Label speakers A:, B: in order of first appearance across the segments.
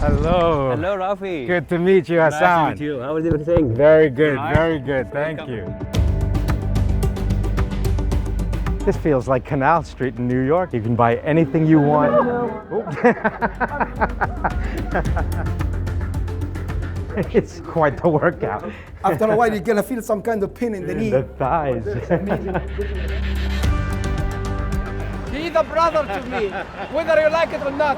A: Hello.
B: Hello, Ravi.
A: Good to meet you, Hassan.
B: Nice to meet you. How was everything?
A: Very good,
B: Right.
A: very good. Thank you. This feels like Canal Street in New York. You can buy anything you want. It's quite the workout.
C: After a while, you're gonna feel some kind of pain in the knee.
A: The thighs.
C: He's a brother to me, whether you like it or not.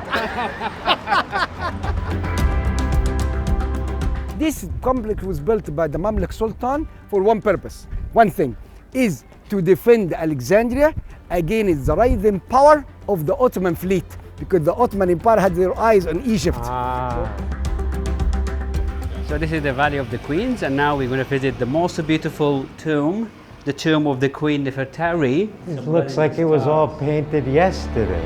C: This complex was built by the Mamluk Sultan for one purpose. One thing is to defend Alexandria against the rising power of the Ottoman fleet, because the Ottoman Empire had their eyes on Egypt.
B: So this is the Valley of the Queens, and now we're going to visit the most beautiful tomb, the tomb of the Queen Nefertari.
A: It looks like it was all painted yesterday.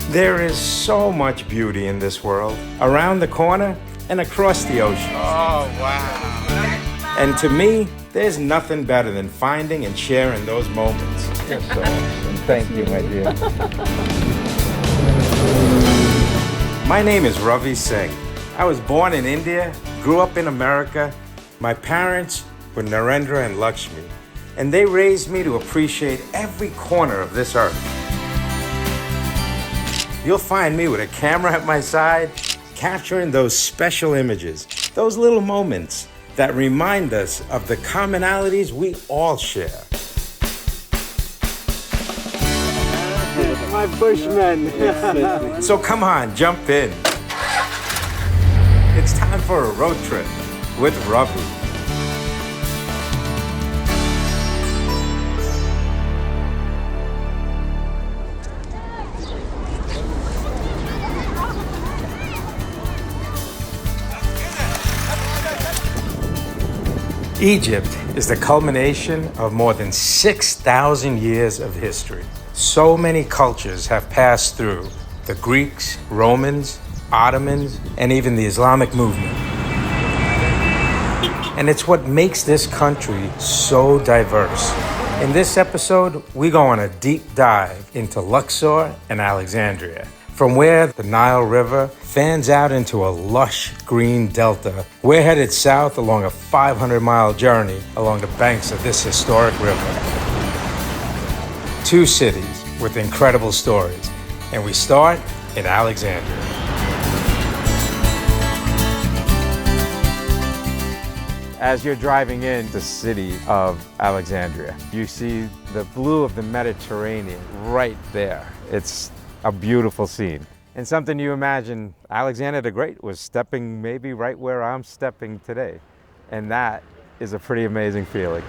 D: There is so much beauty in this world, around the corner and across the ocean.
A: Oh, wow.
D: And to me, there's nothing better than finding and sharing those moments.
A: You're so awesome. Thank you, my dear.
D: My name is Ravi Singh. I was born in India, grew up in America. My parents were Narendra and Lakshmi, and they raised me to appreciate every corner of this earth. You'll find me with a camera at my side, capturing those special images, those little moments that remind us of the commonalities we all share.
A: My bushman.
D: So come on, jump in. It's time for a road trip with Ravi. Egypt is the culmination of more than 6,000 years of history. So many cultures have passed through: the Greeks, Romans, Ottomans, and even the Islamic movement. And it's what makes this country so diverse. In this episode, we go on a deep dive into Luxor and Alexandria, from where the Nile River fans out into a lush green delta. We're headed south along a 500-mile journey along the banks of this historic river. Two cities with incredible stories, and we start in Alexandria.
A: As you're driving in the city of Alexandria, you see the blue of the Mediterranean right there. It's a beautiful scene. And something you imagine Alexander the Great was stepping maybe right where I'm stepping today. And that is a pretty amazing feeling.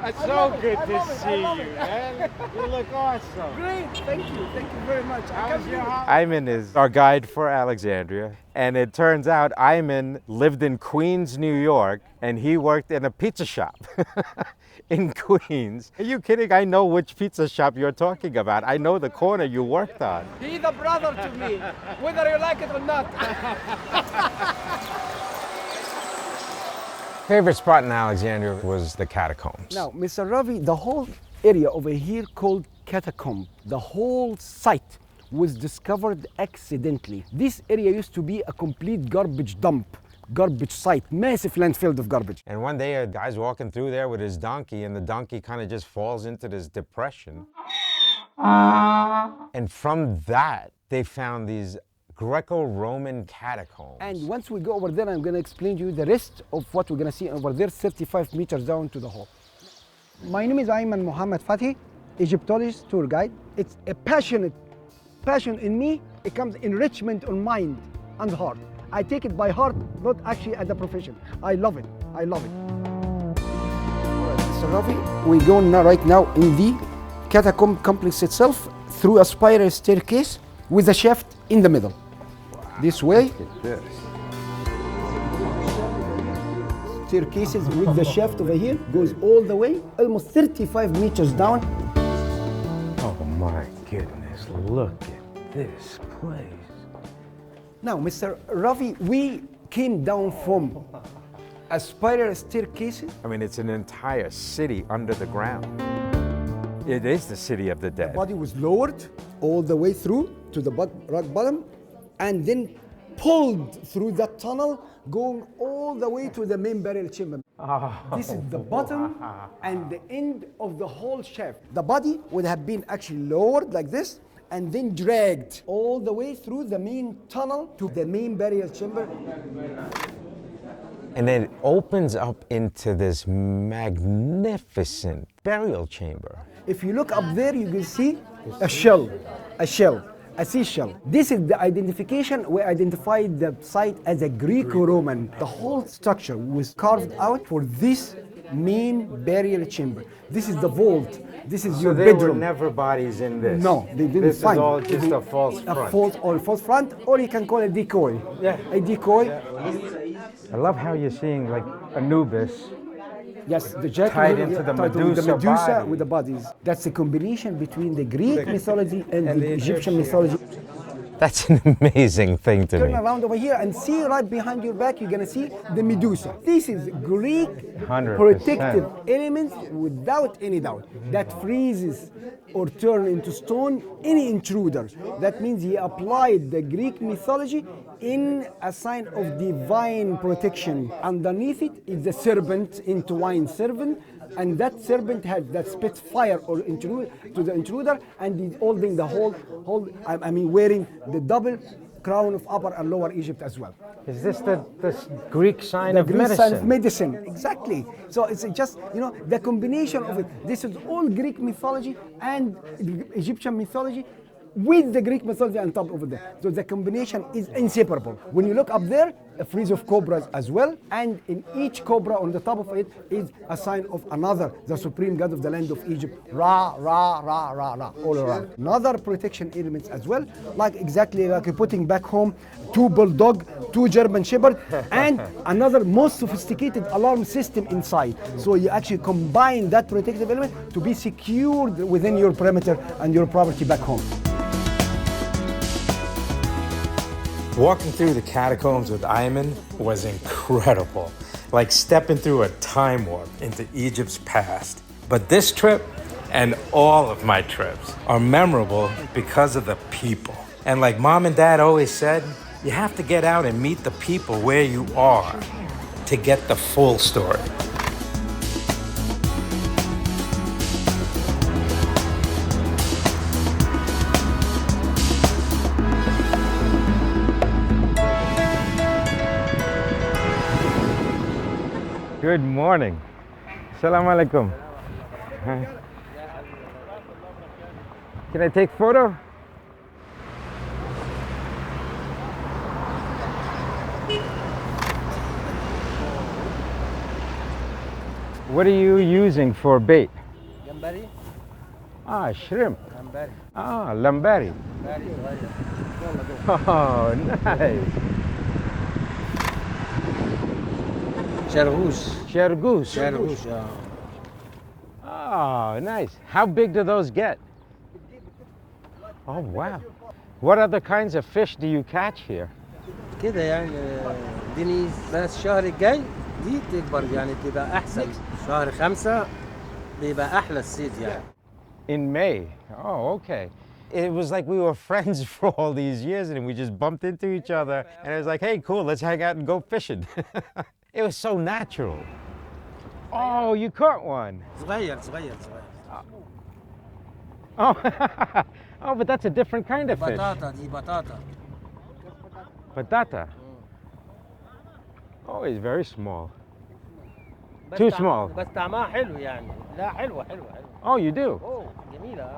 A: It's so good to see you, man. You look awesome.
C: Great, thank you very much.
A: Ayman is our guide for Alexandria, and it turns out Ayman lived in Queens, New York, and he worked in a pizza shop in Queens. Are you kidding? I know which pizza shop you're talking about. I know the corner you worked on.
C: He's a brother to me, whether you like it or not.
A: Favorite spot in Alexandria was the catacombs.
C: Now, Mr. Ravi, the whole area over here called Catacomb, the whole site was discovered accidentally. This area used to be a complete garbage dump, garbage site, massive landfill of garbage.
A: And one day a guy's walking through there with his donkey, and the donkey kind of just falls into this depression. And from that, they found these Greco-Roman catacombs.
C: And once we go over there, I'm going to explain to you the rest of what we're going to see over there, 35 meters down to the hall. My name is Ayman Mohammed Fathi, Egyptologist tour guide. It's a passion in me. It comes enrichment on mind and heart. I take it by heart, not actually as a profession. I love it. I love it. All right, Mr. Ravi, we're going now right now in the catacomb complex itself through a spiral staircase with a shaft in the middle. This way.
A: Look at this.
C: Staircases with the shaft over here goes all the way, almost 35 meters down.
A: Oh my goodness, look at this place.
C: Now, Mr. Ravi, we came down from a spiral staircase.
A: I mean, it's an entire city under the ground. It is the city of the dead.
C: The body was lowered all the way through to the rock bottom and then pulled through that tunnel, going all the way to the main burial chamber. This is the bottom and the end of the whole shaft. The body would have been actually lowered like this and then dragged all the way through the main tunnel to the main burial chamber.
A: And then it opens up into this magnificent burial chamber.
C: If you look up there, you can see a seashell. This is the identification. We identified the site as a Greco-Roman. The whole structure was carved out for this main burial chamber. This is the vault. This is your bedroom.
A: There were never bodies in this.
C: No, they didn't
A: this
C: find.
A: This is all just a false front.
C: A false front, or you can call it decoy.
A: Yeah.
C: A decoy.
A: Yeah. I love how you're seeing like Anubis.
C: Yes, the jacket
A: tied into the Medusa body.
C: With the bodies. That's a combination between the Greek mythology and the Egyptian mythology.
A: That's an amazing thing to me.
C: Turn around over here and see right behind your back, you're gonna see the Medusa. This is Greek
A: 100%.
C: protective elements without any doubt that freezes or turn into stone any intruder. That means he applied the Greek mythology in a sign of divine protection. Underneath it is the serpent, entwined serpent, and that serpent that spits fire or to the intruder, and he's holding the whole wearing the double crown of Upper and Lower Egypt as well.
A: Is this the Greek sign
C: the
A: of
C: Greek
A: medicine?
C: sign of medicine, exactly. So it's just, the combination of it. This is all Greek mythology and Egyptian mythology with the Greek mythology on top over there. So the combination is inseparable. When you look up there, a frieze of cobras as well, and in each cobra on the top of it is a sign of another, the supreme god of the land of Egypt, Ra, Ra, Ra, Ra, Ra, all around. Another protection elements as well, exactly like you're putting back home 2 bulldog, 2 German shepherd, and another most sophisticated alarm system inside. So you actually combine that protective element to be secured within your perimeter and your property back home.
D: Walking through the catacombs with Ayman was incredible, like stepping through a time warp into Egypt's past. But this trip, and all of my trips, are memorable because of the people. And like Mom and Dad always said, you have to get out and meet the people where you are to get the full story.
A: Good morning. Assalamu alaikum. Can I take photo? What are you using for bait?
E: جمبري.
A: Shrimp.
E: جمبري.
A: Lambari.
E: جمبري صغير.
A: Oh, nice.
E: شرغوش.
A: Shergoose.
E: شرغوش.
A: Oh, nice. How big do those get? Oh, wow. What other kinds of fish do you catch here?
E: كده يعني دينيز. بس الشهر الجاي دي تكبر يعني تبقى أحسن. شهر 5 بيبقى أحلى الصيد يعني.
A: In May. Oh, okay. It was like we were friends for all these years and we just bumped into each other and it was like, hey, cool, let's hang out and go fishing. It was so natural. Oh, you caught one.
E: صغير.
A: Oh, oh, but that's a different kind of fish.
E: بطاطا دي بطاطا.
A: Patata. Oh, he's very small. Too small.
E: بس طعمها حلو يعني. لا حلوة.
A: Oh, you do?
E: أوه جميلة.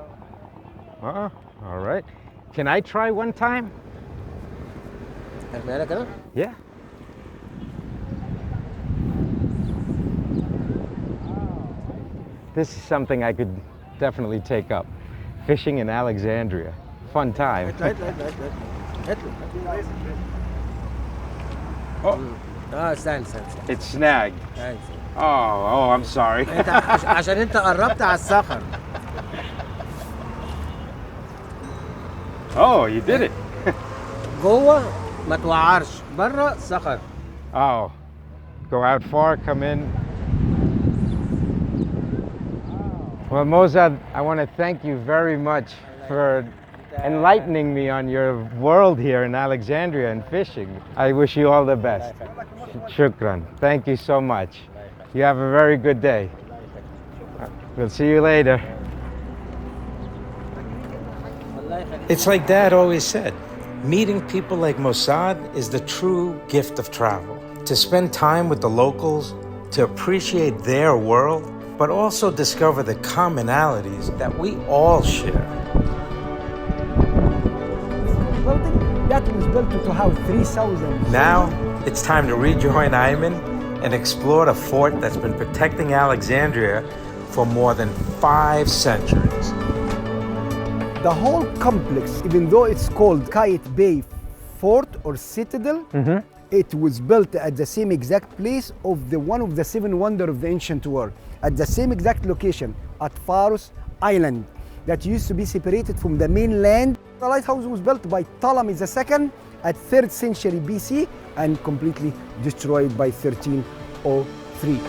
A: All right. Can I try one time?
E: ارميها لك أنا؟
A: Yeah. This is something I could definitely take up. Fishing in Alexandria. Fun time.
E: هات له. استنى.
A: It's snagged. Oh, I'm sorry.
E: انت عشان انت قربت على الصخر.
A: Oh, you did it.
E: جوه ما توعرش، بره صخر.
A: Oh, Go out far, come in. Well, Mozad, I want to thank you very much for enlightening me on your world here in Alexandria and fishing. I wish you all the best. Shukran. Thank you so much. You have a very good day. We'll see you later.
D: It's like Dad always said, meeting people like Mossad is the true gift of travel. To spend time with the locals, to appreciate their world, but also discover the commonalities that we all share.
C: Building that was built to house 3,000.
D: Now, it's time to rejoin Ayman and explore the fort that's been protecting Alexandria for more than 5 centuries.
C: The whole complex, even though it's called Kite Bay Fort or Citadel, it was built at the same exact place of one of the 7 wonders of the ancient world, at the same exact location at Pharos Island that used to be separated from the mainland. The lighthouse was built by Ptolemy II at 3rd century BC and completely destroyed by 1303.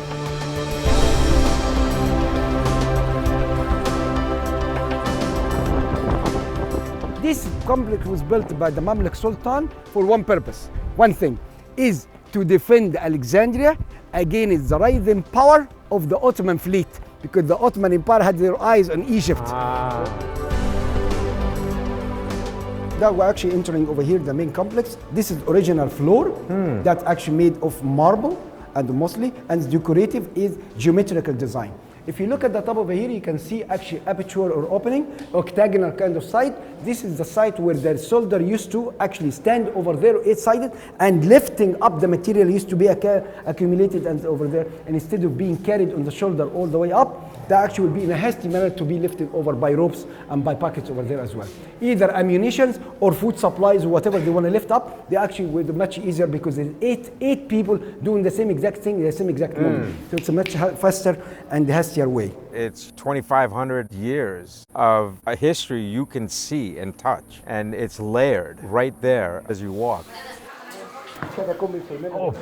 C: This complex was built by the Mamluk Sultan for one purpose, one thing, is to defend Alexandria against the rising power of the Ottoman fleet, because the Ottoman Empire had their eyes on Egypt. Now we're actually entering over here the main complex. This is original floor that's actually made of marble and mostly, and decorative is geometrical design. If you look at the top over here, you can see actually aperture or opening, octagonal kind of site. This is the site where the soldier used to actually stand over there, eight-sided, and lifting up the material used to be accumulated and over there. And instead of being carried on the shoulder all the way up, that actually will be in a hasty manner to be lifted over by ropes and by pockets over there as well. Either ammunition or food supplies or whatever they want to lift up, they actually will be much easier because there's eight people doing the same exact thing at the same exact moment. So it's a much faster and hastier way.
A: It's 2,500 years of a history you can see and touch, and it's layered right there as you walk. Oh,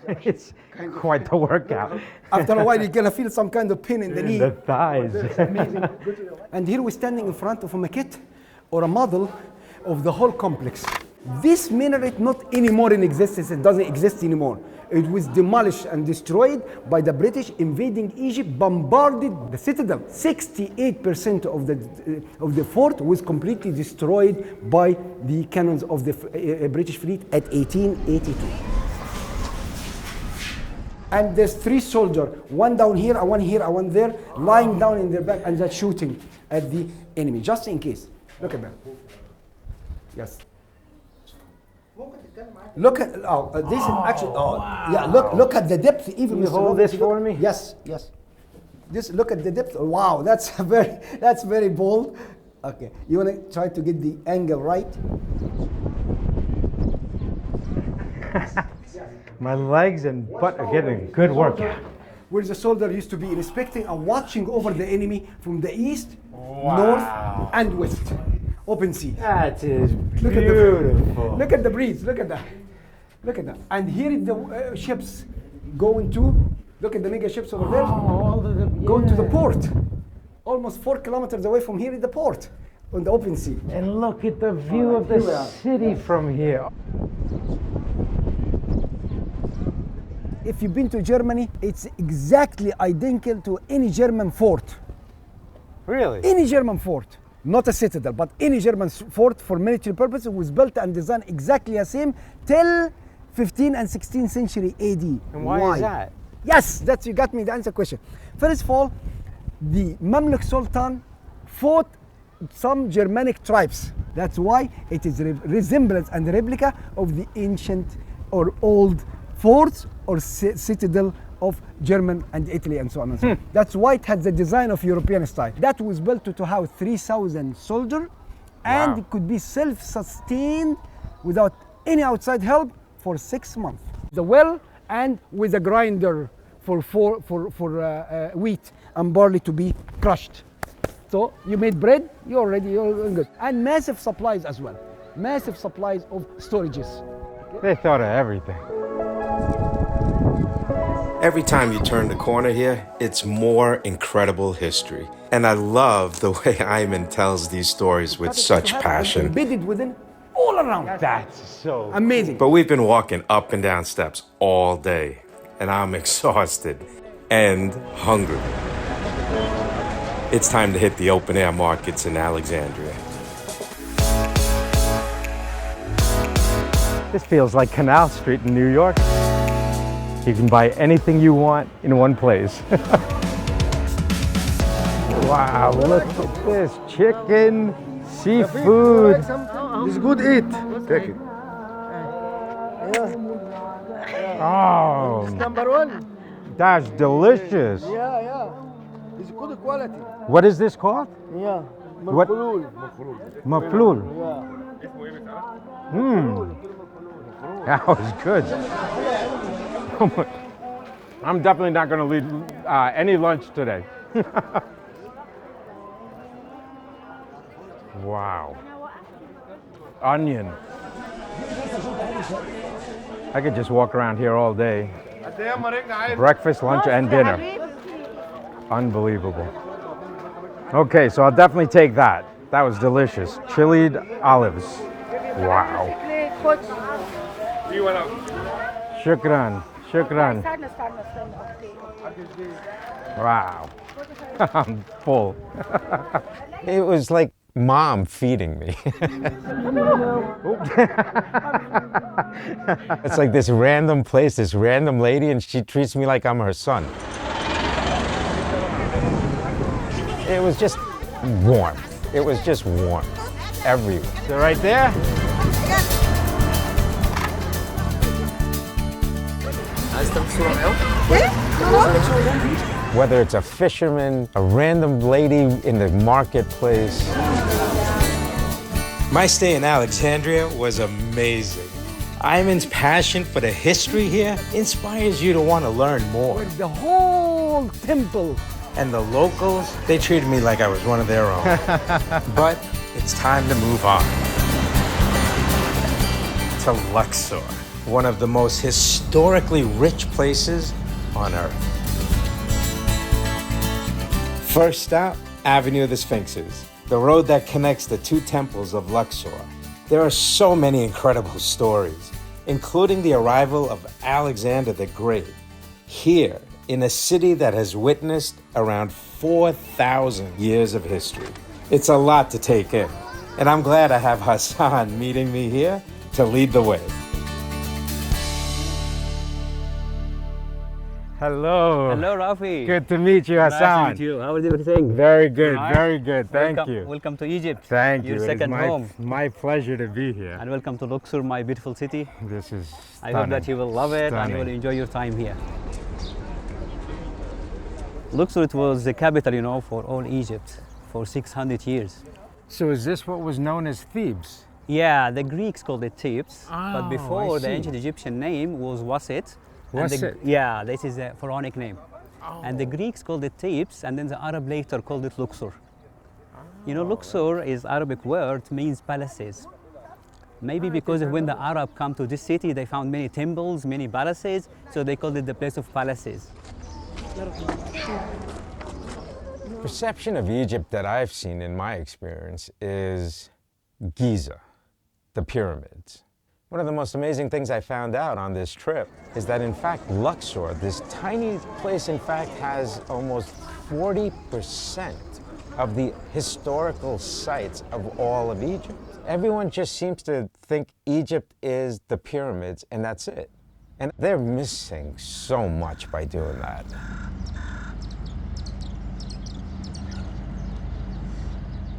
A: it's quite the workout.
C: After a while, you're gonna feel some kind of pain in the knee.
A: The thighs.
C: Amazing. And here we're standing in front of a maquette or a model of the whole complex. This minaret not anymore in existence, it doesn't exist anymore. It was demolished and destroyed by the British invading Egypt, bombarded the citadel. 68% of the fort was completely destroyed by the cannons of the British fleet at 1882. And there's 3 soldiers, one down here, and one here, and one there, lying down in their back, and they're shooting at the enemy, just in case. Look at that. Yes. Look at this is actually wow. Yeah. Look at the depth. Even
A: you hold this for me.
C: Yes. This look at the depth. Wow, that's very bold. Okay, you want to try to get the angle right.
A: My legs and butt are getting a good workout.
C: Where the soldier used to be inspecting and watching over the enemy from the east, north, and west. Open sea.
A: That is beautiful.
C: Look at the breeze. Look at that. Look at that. And here is the ships going to. Look at the mega ships over there. Going to the port. Almost 4 kilometers away from here is the port on the open sea.
A: And look at the view of the city from here.
C: If you've been to Germany, it's exactly identical to any German fort.
A: Really?
C: Any German fort. Not a citadel, but any German fort for military purposes was built and designed exactly the same till 15th and 16th century AD.
A: And why is that?
C: Yes, you got me the answer question. First of all, the Mamluk Sultan fought some Germanic tribes. That's why it is a resemblance and replica of the ancient or old forts or citadel of German and Italy and so on and so on. That's why it has the design of European style. That was built to house 3,000 soldiers and it could be self-sustained without any outside help for 6 months. The well and with a grinder for wheat and barley to be crushed. So you made bread, you're good. And massive supplies as well. Massive supplies of storages.
A: They thought of everything.
D: Every time you turn the corner here, it's more incredible history. And I love the way Ayman tells these stories with such passion.
C: Embedded within all around.
A: That's so
C: Amazing.
D: But we've been walking up and down steps all day, and I'm exhausted and hungry. It's time to hit the open air markets in Alexandria.
A: This feels like Canal Street in New York. You can buy anything you want in one place. Wow, look at this. Chicken, seafood.
C: It's good eat. Take it.
A: Oh,
C: Number one.
A: that's delicious.
C: Yeah. It's good quality.
A: What is this called?
C: Yeah.
A: What? Maflul.
C: Yeah.
A: That was good. I'm definitely not going to leave any lunch today. Wow. Onion. I could just walk around here all day. Breakfast, lunch, and dinner. Unbelievable. Okay, so I'll definitely take that. That was delicious. Chilied olives. Wow. Shukran. Shukran. Wow. I'm full. It was like mom feeding me. It's like this random place, this random lady, and she treats me like I'm her son. It was just warmth. It was just warmth everywhere. So right there. Whether it's a fisherman, a random lady in the marketplace.
D: My stay in Alexandria was amazing. Ayman's passion for the history here inspires you to want to learn more.
C: The whole temple.
D: And the locals, they treated me like I was one of their own. But it's time to move on to Luxor, one of the most historically rich places on earth. First stop, Avenue of the Sphinxes, the road that connects the two temples of Luxor. There are so many incredible stories, including the arrival of Alexander the Great here in a city that has witnessed around 4,000 years of history. It's a lot to take in, and I'm glad I have Hassan meeting me here to lead the way.
A: Hello.
B: Hello, Rafi.
A: Good to meet you, Hassan.
B: Nice to meet you. How is everything?
A: Very good,
B: Nice.
A: very good. Thank
B: welcome,
A: you.
B: Welcome to Egypt.
A: Thank you.
B: Your
A: It is
B: second home.
A: my pleasure to be here.
B: And welcome to Luxor, my beautiful city.
A: This is
B: I hope that you will love it and you will
A: Stunning.
B: enjoy your time here. Luxor, it was the capital, for all Egypt for 600 years.
A: So is this what was known as Thebes?
B: Yeah, the Greeks called it Thebes, but
A: Oh,
B: before
A: I
B: the
A: see.
B: ancient Egyptian name was Wasit. And
A: Wasit.
B: Yeah, this is a pharaonic name. And the Greeks called it Thebes, and then the Arab later called it Luxor. Luxor is Arabic word, means palaces. Maybe because of when the Arab come to this city, they found many temples, many palaces, so they called it the place of palaces.
A: Perception of Egypt that I've seen in my experience is Giza, the pyramids. One of the most amazing things I found out on this trip is that in fact Luxor, this tiny place in fact has almost 40% of the historical sites of all of Egypt. Everyone just seems to think Egypt is the pyramids and that's it. And they're missing so much by doing that.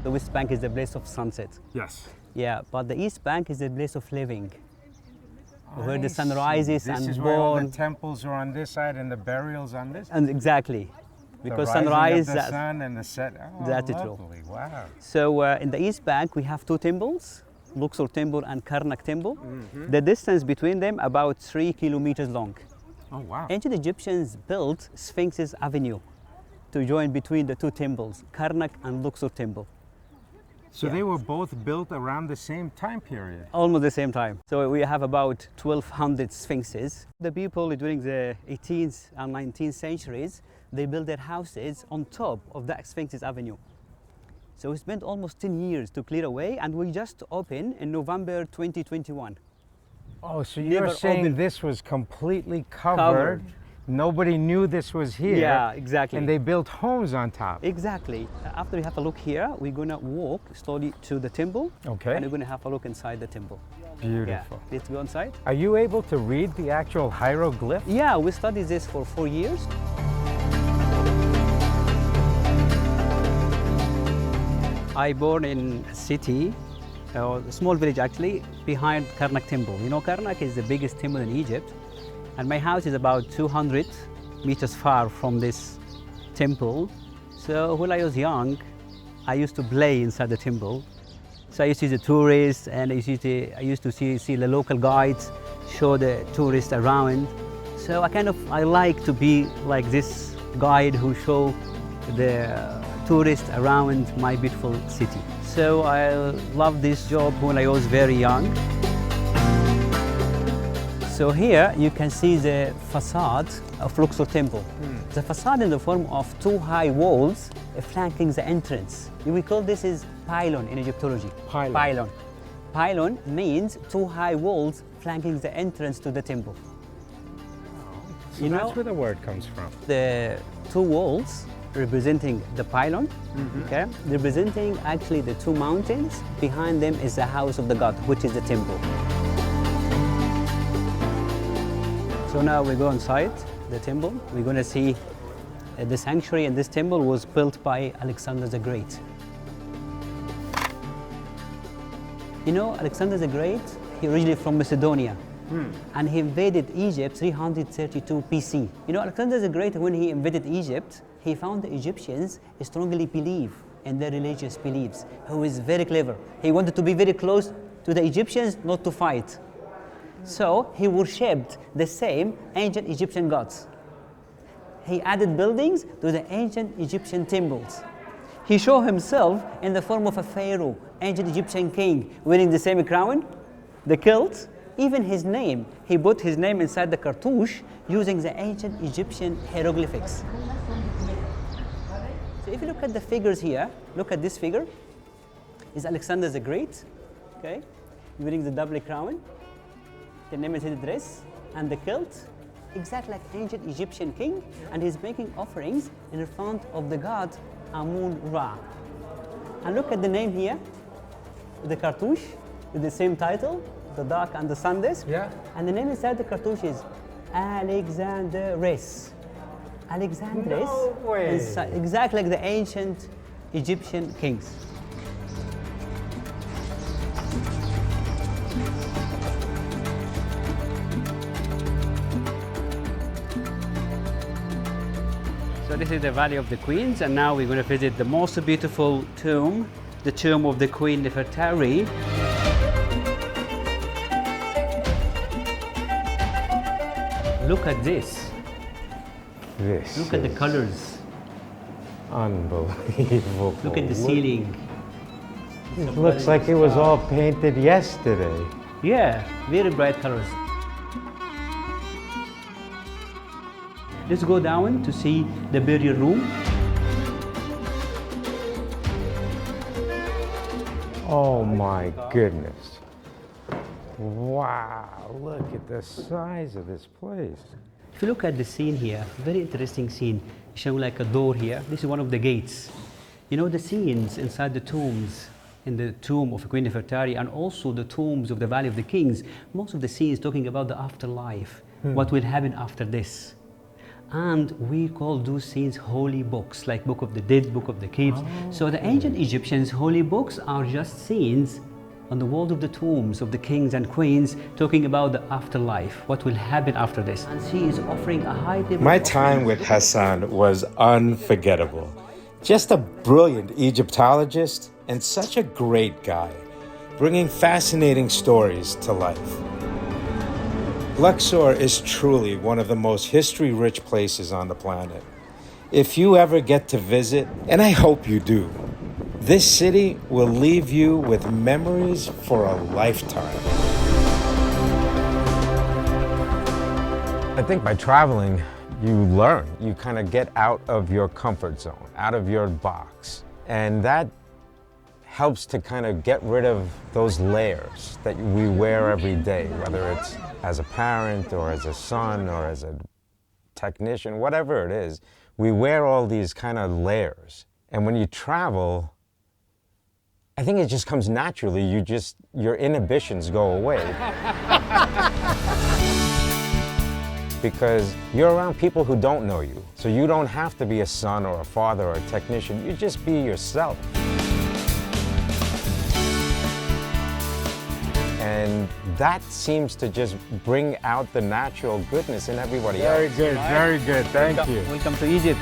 B: The West Bank is the place of sunset.
A: Yes.
B: Yeah, but the East Bank is the place of living, where the sun
A: I see.
B: rises
A: This
B: and
A: is where all the
B: born.
A: temples are on this side and the burials on this.
B: And exactly, because
A: the rising
B: sunrise.
A: of the sun and the set. Oh,
B: That's true.
A: lovely. Wow.
B: So in the East Bank we have two temples, Luxor Temple and Karnak Temple. The distance between them about 3 kilometers long.
A: Oh wow.
B: Ancient Egyptians built Sphinx's Avenue to join between the two temples, Karnak and Luxor Temple.
D: So
B: Yeah.
D: they were both built around the same time period.
B: Almost the same time. So we have about 1,200 sphinxes. The people during the 18th and 19th centuries, they built their houses on top of that Sphinxes Avenue. So we spent almost 10 years to clear away, and we just opened in November 2021.
D: Oh, so
B: Never
D: you're saying
B: opened.
D: this was completely covered.
B: Covered.
D: Nobody knew this was here.
B: Yeah, exactly.
D: And they built homes on top.
B: Exactly. After we have a look here, we're gonna walk slowly to the temple.
D: Okay.
B: And we're gonna have a look inside the temple.
D: Beautiful.
B: Yeah. Let's go inside.
D: Are you able to read the actual hieroglyph?
B: Yeah, we studied this for 4 years. I born in a city, a small village actually, behind Karnak temple. You know, Karnak is the biggest temple in Egypt, and my house is about 200 meters far from this temple. So when I was young, I used to play inside the temple. So I used to see the tourists, and I used to see the local guides show the tourists around. So I like to be like this guide who show the tourists around my beautiful city. So I loved this job when I was very young. So here you can see the facade of Luxor temple. The facade in the form of two high walls flanking the entrance. We call this is pylon in Egyptology.
D: Pylon.
B: Pylon means two high walls flanking the entrance to the temple.
D: So that's where the word comes from.
B: The two walls representing the pylon, okay, representing actually the two mountains. Behind them is the house of the god, which is the temple. So now we go inside the temple. We're going to see the sanctuary, and this temple was built by Alexander the Great. You know, Alexander the Great, he originally from Macedonia. And he invaded Egypt 332 BC. You know, Alexander the Great, when he invaded Egypt, he found the Egyptians strongly believe in their religious beliefs. He was very clever. He wanted to be very close to the Egyptians, not to fight. So he worshipped the same ancient Egyptian gods. He added buildings to the ancient Egyptian temples. He showed himself in the form of a pharaoh, ancient Egyptian king, wearing the same crown, the kilt, even his name. He put his name inside the cartouche using the ancient Egyptian hieroglyphics. So if you look at the figures here, look at this figure. Is Alexander the Great, okay, wearing the double crown, the nemesis dress, and the kilt, exactly like ancient Egyptian king, and he's making offerings in front of the god Amun-Ra. And look at the name here, the cartouche with the same title, the dark and the sun disk.
D: Yeah.
B: And the name inside the cartouche is Alexandres. Alexandres
D: No way.
B: is exactly like the ancient Egyptian kings. So this is the Valley of the Queens, and now we're going to visit the most beautiful tomb, the tomb of the Queen Nefertari. Look at this.
D: This
B: Look at the
D: is
B: colors.
D: unbelievable.
B: Look at the ceiling.
D: It looks like it was all painted yesterday.
B: Yeah, very bright colors. Let's go down to see the burial room.
D: Oh my goodness. Wow, look at the size of this place.
B: If you look at the scene here, very interesting scene, showing like a door here. This is one of the gates. You know the scenes inside the tombs, in the tomb of Queen Nefertari and also the tombs of the Valley of the Kings, most of the scenes talking about the afterlife, what will happen after this. And we call those scenes holy books, like Book of the Dead, Book of the Caves. So the ancient Egyptians' holy books are just scenes on the wall of the tombs of the kings and queens, talking about the afterlife, what will happen after this. And she is offering a high table.
D: My time with Hassan was unforgettable. Just a brilliant Egyptologist and such a great guy, bringing fascinating stories to life. Luxor is truly one of the most history-rich places on the planet. If you ever get to visit, and I hope you do, This city will leave you with memories for a lifetime.
A: I think by traveling, you learn. You kind of get out of your comfort zone, out of your box. And that helps to kind of get rid of those layers that we wear every day, whether it's as a parent or as a son or as a technician, whatever it is. We wear all these kind of layers. And when you travel, I think it just comes naturally. Your inhibitions go away. Because you're around people who don't know you. So you don't have to be a son or a father or a technician. You just be yourself. And that seems to just bring out the natural goodness in everybody else. Very good, very good. Thank you.
B: Welcome to Egypt.